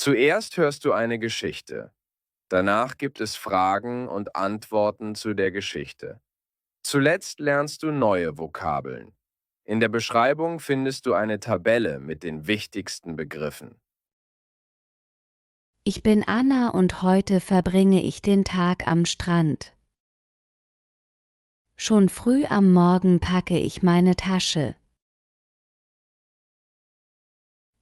Zuerst hörst du eine Geschichte. Danach gibt es Fragen und Antworten zu der Geschichte. Zuletzt lernst du neue Vokabeln. In der Beschreibung findest du eine Tabelle mit den wichtigsten Begriffen. Ich bin Anna und heute verbringe ich den Tag am Strand. Schon früh am Morgen packe ich meine Tasche.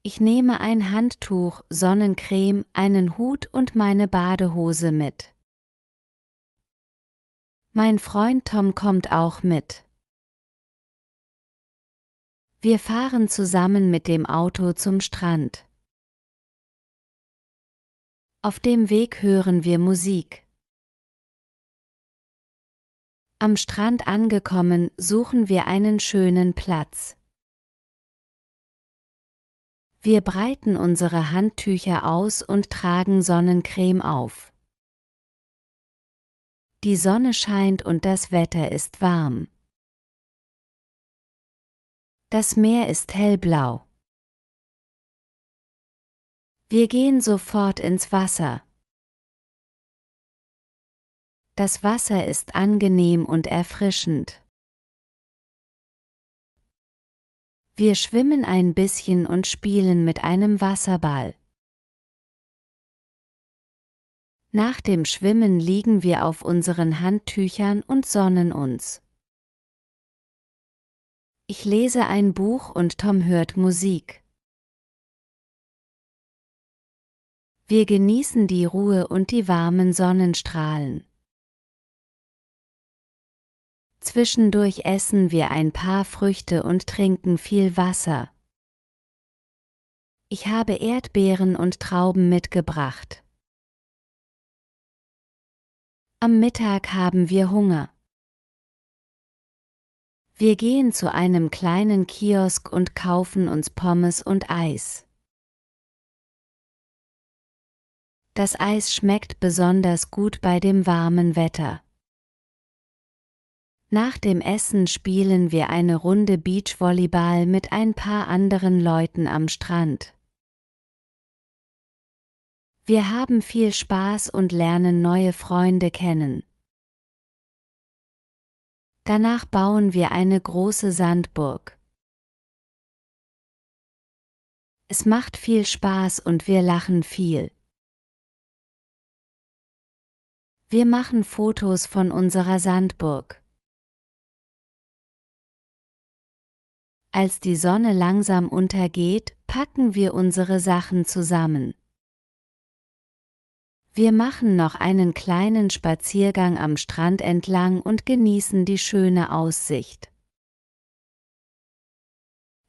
Ich nehme ein Handtuch, Sonnencreme, einen Hut und meine Badehose mit. Mein Freund Tom kommt auch mit. Wir fahren zusammen mit dem Auto zum Strand. Auf dem Weg hören wir Musik. Am Strand angekommen, suchen wir einen schönen Platz. Wir breiten unsere Handtücher aus und tragen Sonnencreme auf. Die Sonne scheint und das Wetter ist warm. Das Meer ist hellblau. Wir gehen sofort ins Wasser. Das Wasser ist angenehm und erfrischend. Wir schwimmen ein bisschen und spielen mit einem Wasserball. Nach dem Schwimmen liegen wir auf unseren Handtüchern und sonnen uns. Ich lese ein Buch und Tom hört Musik. Wir genießen die Ruhe und die warmen Sonnenstrahlen. Zwischendurch essen wir ein paar Früchte und trinken viel Wasser. Ich habe Erdbeeren und Trauben mitgebracht. Am Mittag haben wir Hunger. Wir gehen zu einem kleinen Kiosk und kaufen uns Pommes und Eis. Das Eis schmeckt besonders gut bei dem warmen Wetter. Nach dem Essen spielen wir eine Runde Beachvolleyball mit ein paar anderen Leuten am Strand. Wir haben viel Spaß und lernen neue Freunde kennen. Danach bauen wir eine große Sandburg. Es macht viel Spaß und wir lachen viel. Wir machen Fotos von unserer Sandburg. Als die Sonne langsam untergeht, packen wir unsere Sachen zusammen. Wir machen noch einen kleinen Spaziergang am Strand entlang und genießen die schöne Aussicht.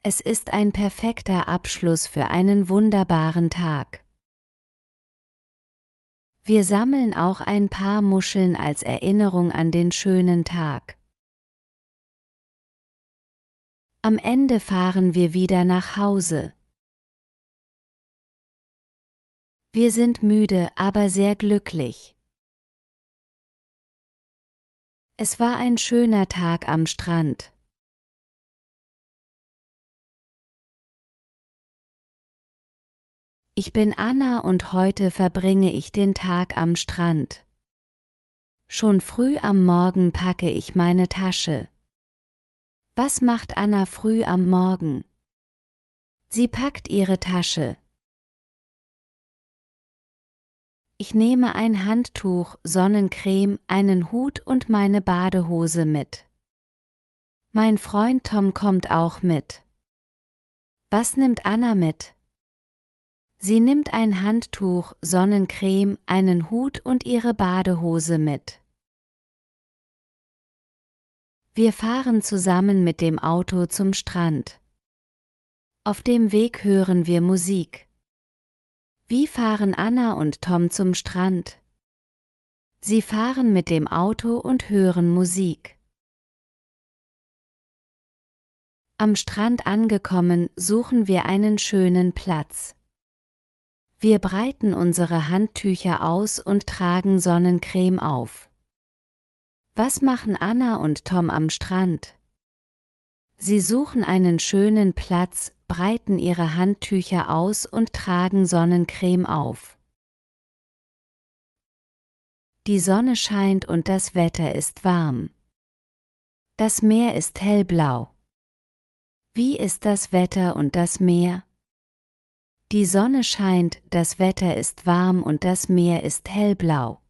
Es ist ein perfekter Abschluss für einen wunderbaren Tag. Wir sammeln auch ein paar Muscheln als Erinnerung an den schönen Tag. Am Ende fahren wir wieder nach Hause. Wir sind müde, aber sehr glücklich. Es war ein schöner Tag am Strand. Ich bin Anna und heute verbringe ich den Tag am Strand. Schon früh am Morgen packe ich meine Tasche. Was macht Anna früh am Morgen? Sie packt ihre Tasche. Ich nehme ein Handtuch, Sonnencreme, einen Hut und meine Badehose mit. Mein Freund Tom kommt auch mit. Was nimmt Anna mit? Sie nimmt ein Handtuch, Sonnencreme, einen Hut und ihre Badehose mit. Wir fahren zusammen mit dem Auto zum Strand. Auf dem Weg hören wir Musik. Wie fahren Anna und Tom zum Strand? Sie fahren mit dem Auto und hören Musik. Am Strand angekommen, suchen wir einen schönen Platz. Wir breiten unsere Handtücher aus und tragen Sonnencreme auf. Was machen Anna und Tom am Strand? Sie suchen einen schönen Platz, breiten ihre Handtücher aus und tragen Sonnencreme auf. Die Sonne scheint und das Wetter ist warm. Das Meer ist hellblau. Wie ist das Wetter und das Meer? Die Sonne scheint, das Wetter ist warm und das Meer ist hellblau.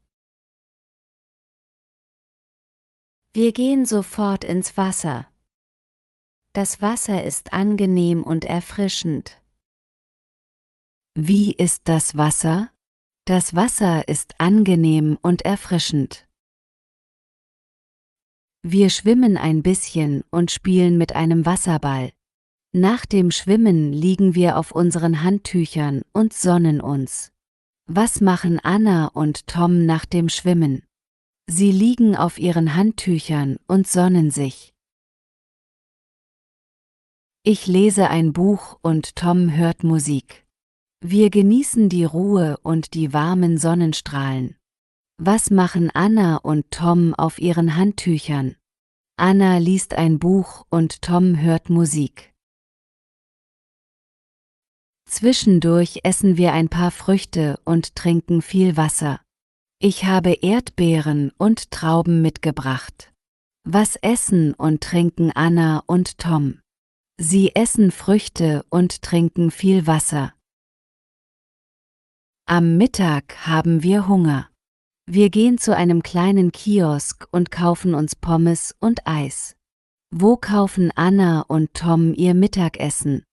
Wir gehen sofort ins Wasser. Das Wasser ist angenehm und erfrischend. Wie ist das Wasser? Das Wasser ist angenehm und erfrischend. Wir schwimmen ein bisschen und spielen mit einem Wasserball. Nach dem Schwimmen liegen wir auf unseren Handtüchern und sonnen uns. Was machen Anna und Tom nach dem Schwimmen? Sie liegen auf ihren Handtüchern und sonnen sich. Ich lese ein Buch und Tom hört Musik. Wir genießen die Ruhe und die warmen Sonnenstrahlen. Was machen Anna und Tom auf ihren Handtüchern? Anna liest ein Buch und Tom hört Musik. Zwischendurch essen wir ein paar Früchte und trinken viel Wasser. Ich habe Erdbeeren und Trauben mitgebracht. Was essen und trinken Anna und Tom? Sie essen Früchte und trinken viel Wasser. Am Mittag haben wir Hunger. Wir gehen zu einem kleinen Kiosk und kaufen uns Pommes und Eis. Wo kaufen Anna und Tom ihr Mittagessen?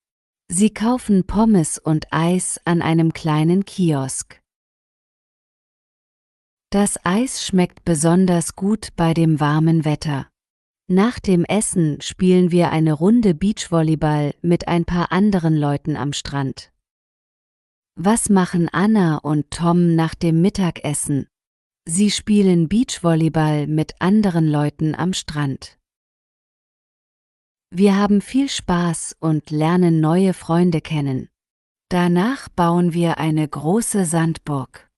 Sie kaufen Pommes und Eis an einem kleinen Kiosk. Das Eis schmeckt besonders gut bei dem warmen Wetter. Nach dem Essen spielen wir eine Runde Beachvolleyball mit ein paar anderen Leuten am Strand. Was machen Anna und Tom nach dem Mittagessen? Sie spielen Beachvolleyball mit anderen Leuten am Strand. Wir haben viel Spaß und lernen neue Freunde kennen. Danach bauen wir eine große Sandburg.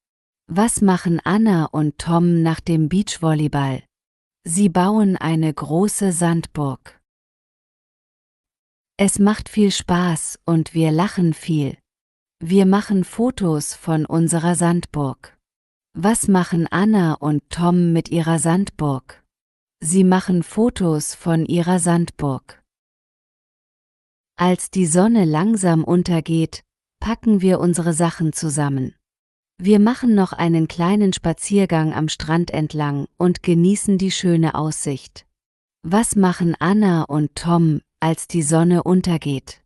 Was machen Anna und Tom nach dem Beachvolleyball? Sie bauen eine große Sandburg. Es macht viel Spaß und wir lachen viel. Wir machen Fotos von unserer Sandburg. Was machen Anna und Tom mit ihrer Sandburg? Sie machen Fotos von ihrer Sandburg. Als die Sonne langsam untergeht, packen wir unsere Sachen zusammen. Wir machen noch einen kleinen Spaziergang am Strand entlang und genießen die schöne Aussicht. Was machen Anna und Tom, als die Sonne untergeht?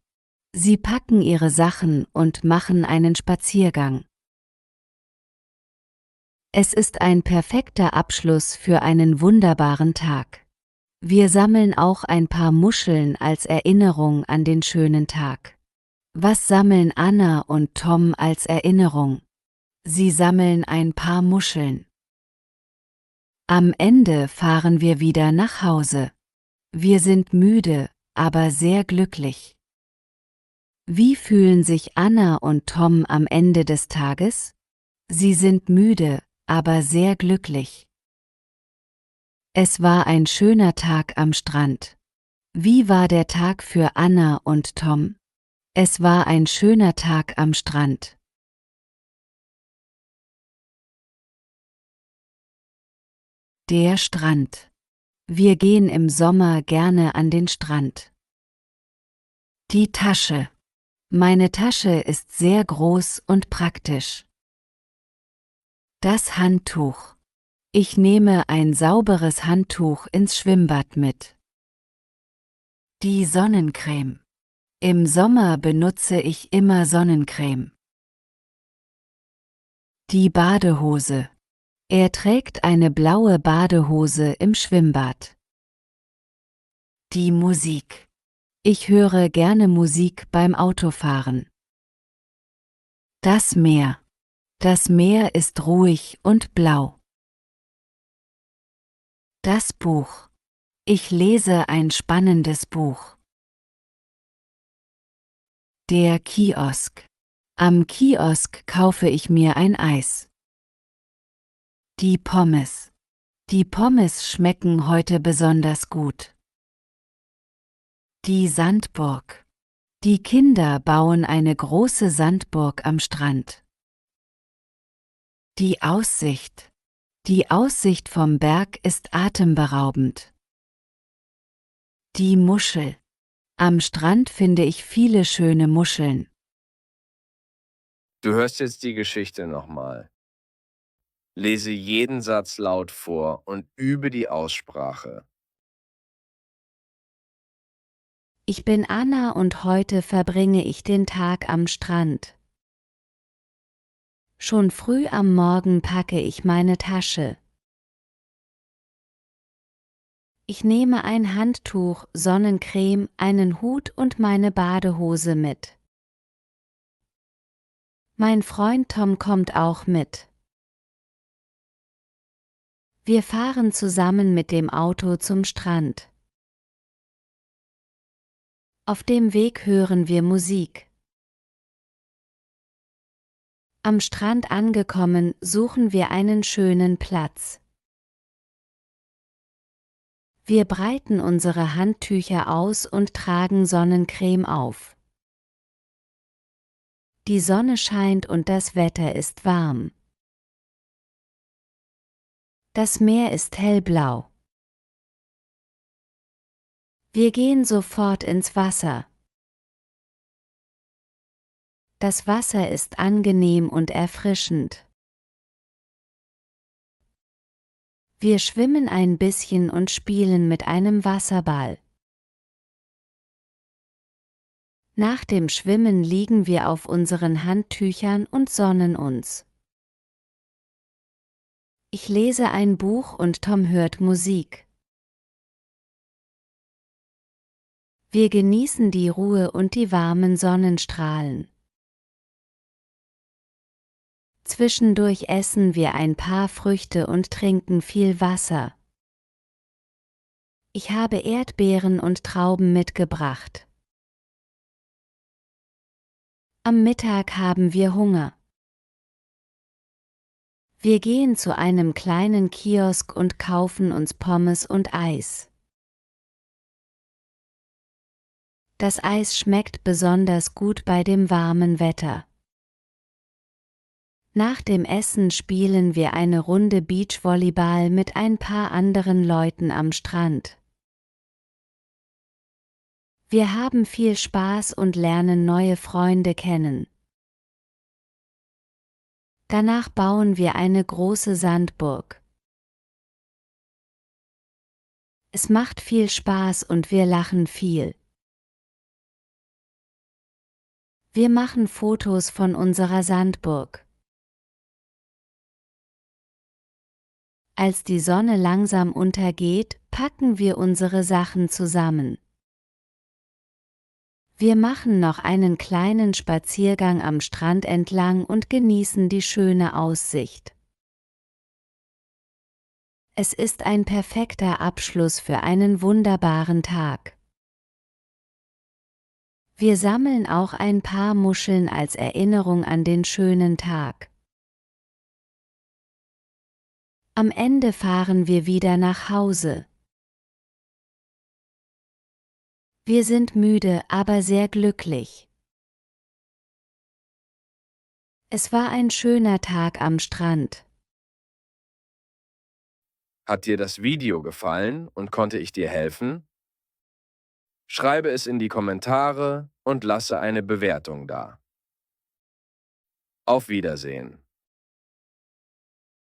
Sie packen ihre Sachen und machen einen Spaziergang. Es ist ein perfekter Abschluss für einen wunderbaren Tag. Wir sammeln auch ein paar Muscheln als Erinnerung an den schönen Tag. Was sammeln Anna und Tom als Erinnerung? Sie sammeln ein paar Muscheln. Am Ende fahren wir wieder nach Hause. Wir sind müde, aber sehr glücklich. Wie fühlen sich Anna und Tom am Ende des Tages? Sie sind müde, aber sehr glücklich. Es war ein schöner Tag am Strand. Wie war der Tag für Anna und Tom? Es war ein schöner Tag am Strand. Der Strand. Wir gehen im Sommer gerne an den Strand. Die Tasche. Meine Tasche ist sehr groß und praktisch. Das Handtuch. Ich nehme ein sauberes Handtuch ins Schwimmbad mit. Die Sonnencreme. Im Sommer benutze ich immer Sonnencreme. Die Badehose. Er trägt eine blaue Badehose im Schwimmbad. Die Musik. Ich höre gerne Musik beim Autofahren. Das Meer. Das Meer ist ruhig und blau. Das Buch. Ich lese ein spannendes Buch. Der Kiosk. Am Kiosk kaufe ich mir ein Eis. Die Pommes. Die Pommes schmecken heute besonders gut. Die Sandburg. Die Kinder bauen eine große Sandburg am Strand. Die Aussicht. Die Aussicht vom Berg ist atemberaubend. Die Muschel. Am Strand finde ich viele schöne Muscheln. Du hörst jetzt die Geschichte nochmal. Lese jeden Satz laut vor und übe die Aussprache. Ich bin Anna und heute verbringe ich den Tag am Strand. Schon früh am Morgen packe ich meine Tasche. Ich nehme ein Handtuch, Sonnencreme, einen Hut und meine Badehose mit. Mein Freund Tom kommt auch mit. Wir fahren zusammen mit dem Auto zum Strand. Auf dem Weg hören wir Musik. Am Strand angekommen, suchen wir einen schönen Platz. Wir breiten unsere Handtücher aus und tragen Sonnencreme auf. Die Sonne scheint und das Wetter ist warm. Das Meer ist hellblau. Wir gehen sofort ins Wasser. Das Wasser ist angenehm und erfrischend. Wir schwimmen ein bisschen und spielen mit einem Wasserball. Nach dem Schwimmen liegen wir auf unseren Handtüchern und sonnen uns. Ich lese ein Buch und Tom hört Musik. Wir genießen die Ruhe und die warmen Sonnenstrahlen. Zwischendurch essen wir ein paar Früchte und trinken viel Wasser. Ich habe Erdbeeren und Trauben mitgebracht. Am Mittag haben wir Hunger. Wir gehen zu einem kleinen Kiosk und kaufen uns Pommes und Eis. Das Eis schmeckt besonders gut bei dem warmen Wetter. Nach dem Essen spielen wir eine Runde Beachvolleyball mit ein paar anderen Leuten am Strand. Wir haben viel Spaß und lernen neue Freunde kennen. Danach bauen wir eine große Sandburg. Es macht viel Spaß und wir lachen viel. Wir machen Fotos von unserer Sandburg. Als die Sonne langsam untergeht, packen wir unsere Sachen zusammen. Wir machen noch einen kleinen Spaziergang am Strand entlang und genießen die schöne Aussicht. Es ist ein perfekter Abschluss für einen wunderbaren Tag. Wir sammeln auch ein paar Muscheln als Erinnerung an den schönen Tag. Am Ende fahren wir wieder nach Hause. Wir sind müde, aber sehr glücklich. Es war ein schöner Tag am Strand. Hat dir das Video gefallen und konnte ich dir helfen? Schreibe es in die Kommentare und lasse eine Bewertung da. Auf Wiedersehen.